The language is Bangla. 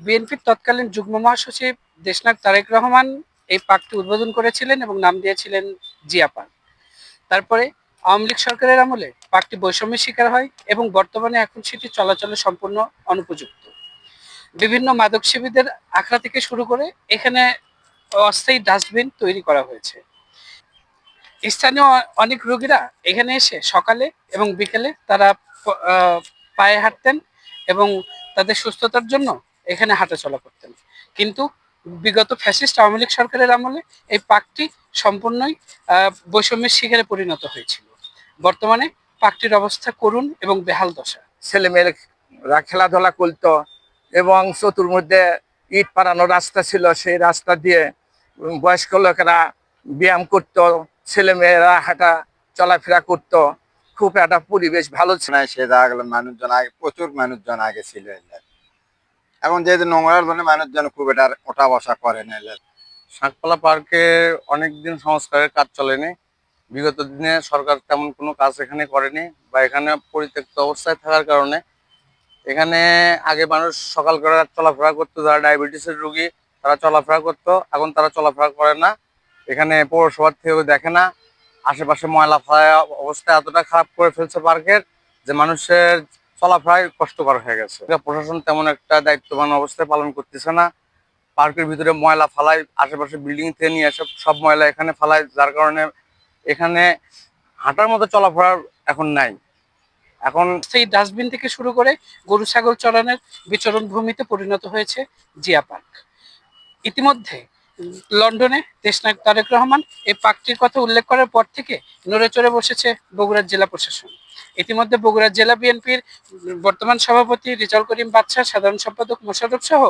বিএনপির তৎকালীন যুগ্ম মহাসচিব দেশনায়ক তারেক রহমান এই পার্কটি উদ্বোধন করেছিলেন এবং নাম দিয়েছিলেন জিয়া পার্ক। তারপরে আওয়ামী লীগ সরকারের আমলে পার্কটি বৈষম্যের শিকার হয় এবং বর্তমানে এখন সেটি চলাচলে সম্পূর্ণ অনুপযুক্ত। বিভিন্ন মাদক সেবীদের আখড়া থেকে শুরু করে এখানে অস্থায়ী ডাস্টবিন তৈরি করা হয়েছে। স্থানীয় অনেক রোগীরা এখানে এসে সকালে এবং বিকেলে তারা পায়ে হাঁটতেন এবং তাদের সুস্থতার জন্য এখানে হাঁটাচলা করতেন। কিন্তু বিগত ফ্যাসিস্ট আওয়ামী লীগ সরকারের আমলে এই পার্কটি সম্পূর্ণই বৈষম্যের শিকারে পরিণত হয়েছিল। বর্তমানে পার্কটির অবস্থা করুণ এবং বেহাল দশা। ছেলেমেয়েরা খেলাধুলা করতো এবং চতুর্মধ্যে ইট পাড়ানো রাস্তা ছিল, সেই রাস্তা দিয়ে বয়স্ক লোকেরা ব্যায়াম করতো, ছেলেমেয়েরা হাঁটা চলাফেরা করতো। খুব একটা পরিবেশ ভালো ছিল। সে জায়গাগুলো মানুষজন আগে প্রচুর মানুষজন আগে ছিল। এখন যেহেতু নোংরার জন্য মানুষজন খুব এটা ওঠা বসা করে না। শাকপালা পার্কে অনেকদিন সংস্কারের কাজ চলেনি। বিগত দিনে সরকার তেমন কোনো কাজ এখানে করেনি বা এখানে পরিত্যক্ত অবস্থায় থাকার কারণে এখানে আগে মানুষ সকাল করে চলাফেরা করতো, যারা ডায়াবেটিসের রোগী তারা চলাফেরা করতো, এখন তারা চলাফেরা করে না। এখানে পৌরসভার থেকেও দেখে না। আশেপাশে ময়লা ফেলা অবস্থা এতটা খারাপ করে ফেলছে পার্কের যে মানুষের চলাফেরায় কষ্টকর হয়ে গেছে। প্রশাসন তেমন একটা দায়িত্ববান অবস্থায় পালন করতেছে না। পার্কের ভিতরে ময়লা ফালায়, আশেপাশে বিল্ডিং থেকে নিয়ে এসে সব ময়লা এখানে ফালায়, যার কারণে এখানে হাঁটার মতো চলাফেরা এখন নাই। এখন সেই ডাস্টবিন থেকে শুরু করে গরু ছাগল চড়ানোর বিচরণ ভূমিতে পরিণত হয়েছে জিয়া পার্ক। ইতিমধ্যে লন্ডনে দেশনায়ক তারেক রহমান এই পার্কটির কথা উল্লেখ করার পর থেকে নড়ে চড়ে বসেছে বগুড়ার জেলা প্রশাসন। ইতিমধ্যে বগুড়া জেলা বিএনপির বর্তমান সভাপতি রেজাউল করিম বাদশা, সাধারণ সম্পাদক মোশাররফ সহ